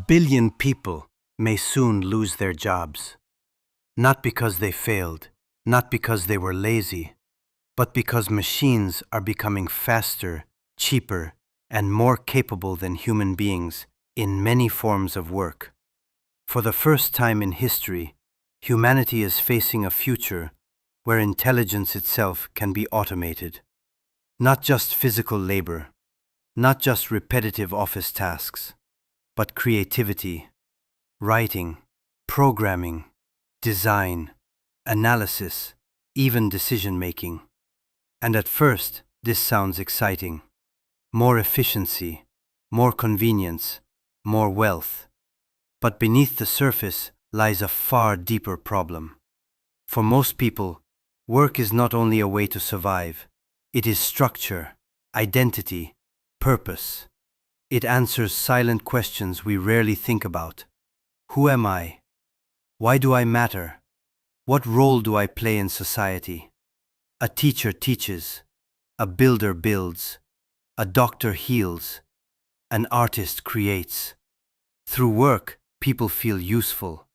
billion people may soon lose their jobs. Not because they failed, not because they were lazy, but because machines are becoming faster, cheaper, and more capable than human beings in many forms of work. For the first time in history, humanity is facing a future where intelligence itself can be automated. Not just physical labor, not just repetitive office tasks, but creativity, writing, programming, design, analysis, even decision-making. And at first, this sounds exciting. More efficiency, more convenience, more wealth. But beneath the surface lies a far deeper problem. For most people, work is not only a way to survive, it is structure, identity, purpose. It answers silent questions we rarely think about. Who am I? Why do I matter? What role do I play in society? A teacher teaches, a builder builds, a doctor heals, an artist creates. Through work, people feel useful,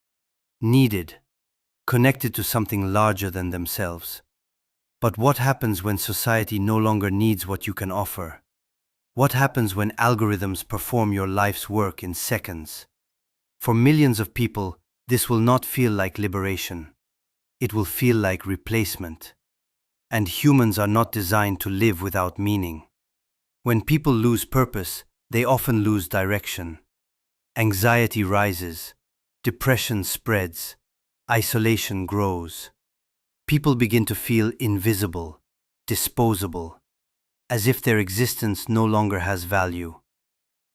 needed, connected to something larger than themselves. But what happens when society no longer needs what you can offer? What happens when algorithms perform your life's work in seconds? For millions of people, this will not feel like liberation. It will feel like replacement. And humans are not designed to live without meaning. When people lose purpose, they often lose direction. Anxiety rises, depression spreads, isolation grows. People begin to feel invisible, disposable, as if their existence no longer has value.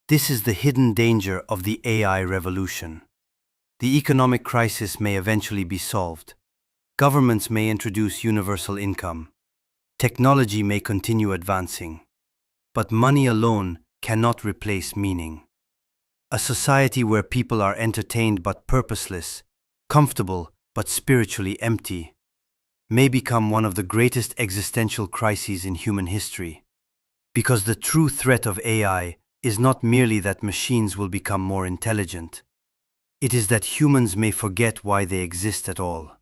This is the hidden danger of the AI revolution. The economic crisis may eventually be solved. Governments may introduce universal income. Technology may continue advancing. But money alone cannot replace meaning. A society where people are entertained but purposeless, comfortable but spiritually empty, may become one of the greatest existential crises in human history. Because the true threat of AI is not merely that machines will become more intelligent. It is that humans may forget why they exist at all.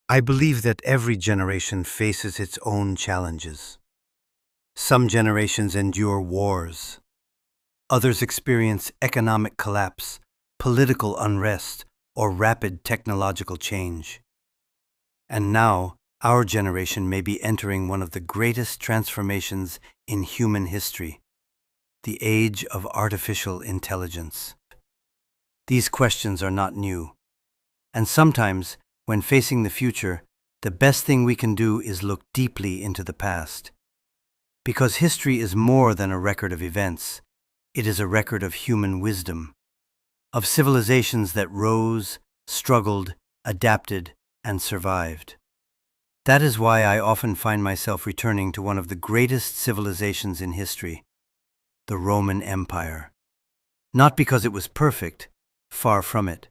I believe that every generation faces its own challenges. Some generations endure wars. Others experience economic collapse, political unrest, or rapid technological change. And now, our generation may be entering one of the greatest transformations in human history, the age of artificial intelligence. These questions are not new, and sometimes, when facing the future, the best thing we can do is look deeply into the past. Because history is more than a record of events, it is a record of human wisdom, of civilizations that rose, struggled, adapted, and survived. That is why I often find myself returning to one of the greatest civilizations in history, the Roman Empire. Not because it was perfect, far from it,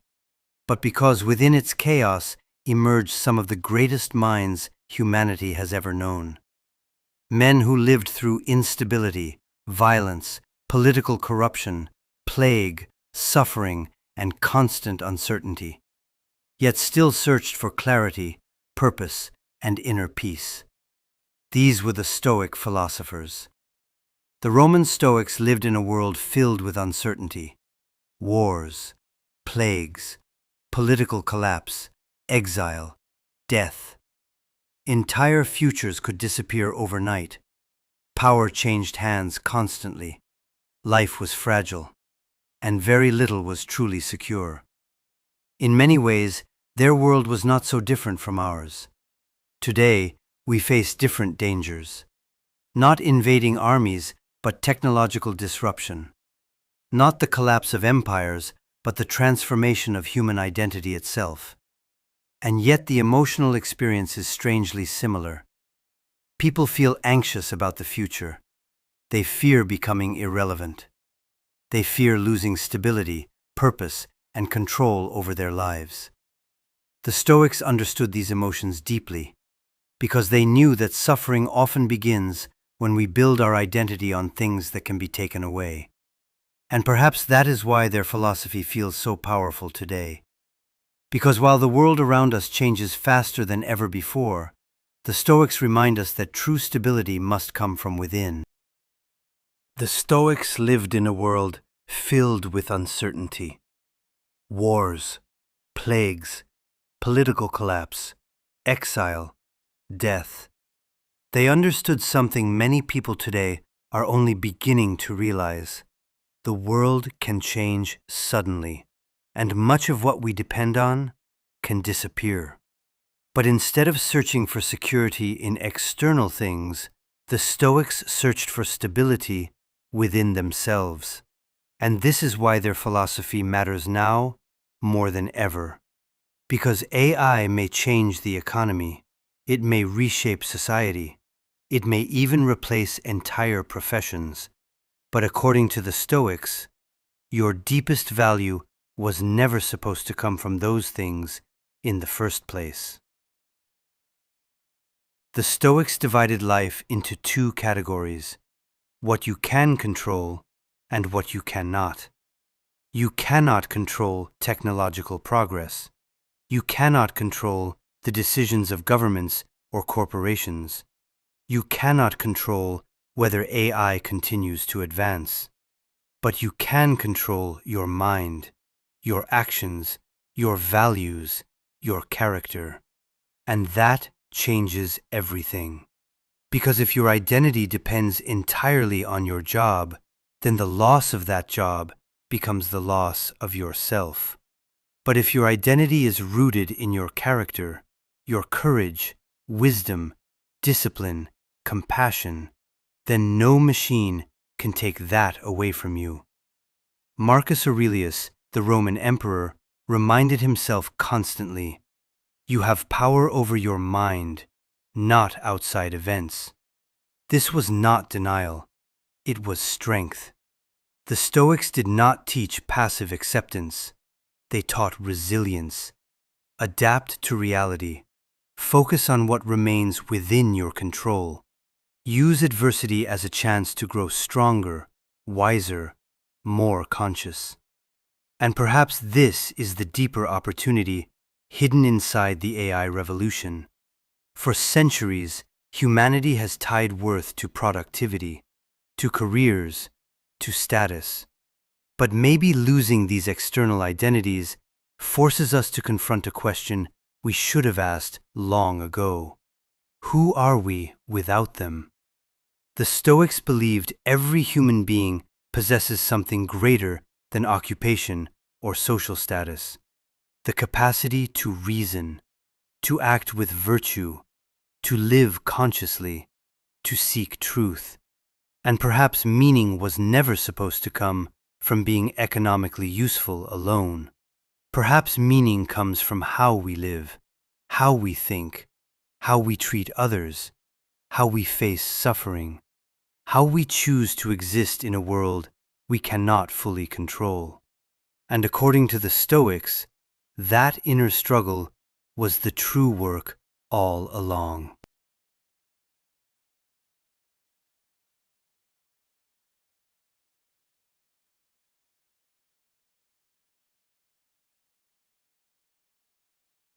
but because within its chaos emerged some of the greatest minds humanity has ever known. Men who lived through instability, violence, political corruption, plague, suffering, and constant uncertainty, yet still searched for clarity, purpose, and inner peace. These were the Stoic philosophers. The Roman Stoics lived in a world filled with uncertainty, wars, plagues, political collapse, exile, death. Entire futures could disappear overnight. Power changed hands constantly. Life was fragile, and very little was truly secure. In many ways, their world was not so different from ours. Today, we face different dangers. Not invading armies, but technological disruption. Not the collapse of empires, but the transformation of human identity itself. And yet the emotional experience is strangely similar. People feel anxious about the future. They fear becoming irrelevant. They fear losing stability, purpose, and control over their lives. The Stoics understood these emotions deeply, because they knew that suffering often begins when we build our identity on things that can be taken away. And perhaps that is why their philosophy feels so powerful today. Because while the world around us changes faster than ever before, the Stoics remind us that true stability must come from within. The Stoics lived in a world filled with uncertainty. Wars, plagues, political collapse, exile, death. They understood something many people today are only beginning to realize. The world can change suddenly, and much of what we depend on can disappear. But instead of searching for security in external things, the Stoics searched for stability within themselves. And this is why their philosophy matters now more than ever. Because AI may change the economy, it may reshape society, it may even replace entire professions. But according to the Stoics, your deepest value was never supposed to come from those things in the first place. The Stoics divided life into two categories: what you can control and what you cannot. You cannot control technological progress. You cannot control the decisions of governments or corporations. You cannot control whether AI continues to advance. But you can control your mind, your actions, your values, your character. And that changes everything. Because if your identity depends entirely on your job, then the loss of that job becomes the loss of yourself. But if your identity is rooted in your character, your courage, wisdom, discipline, compassion, then no machine can take that away from you. Marcus Aurelius, the Roman emperor, reminded himself constantly, "You have power over your mind, not outside events." This was not denial, it was strength. The Stoics did not teach passive acceptance. They taught resilience. Adapt to reality. Focus on what remains within your control. Use adversity as a chance to grow stronger, wiser, more conscious. And perhaps this is the deeper opportunity hidden inside the AI revolution. For centuries, humanity has tied worth to productivity, to careers, to status. But maybe losing these external identities forces us to confront a question we should have asked long ago. Who are we without them? The Stoics believed every human being possesses something greater than occupation or social status: the capacity to reason, to act with virtue, to live consciously, to seek truth. And perhaps meaning was never supposed to come from being economically useful alone. Perhaps meaning comes from how we live, how we think, how we treat others, how we face suffering, how we choose to exist in a world we cannot fully control. And according to the Stoics, that inner struggle was the true work all along.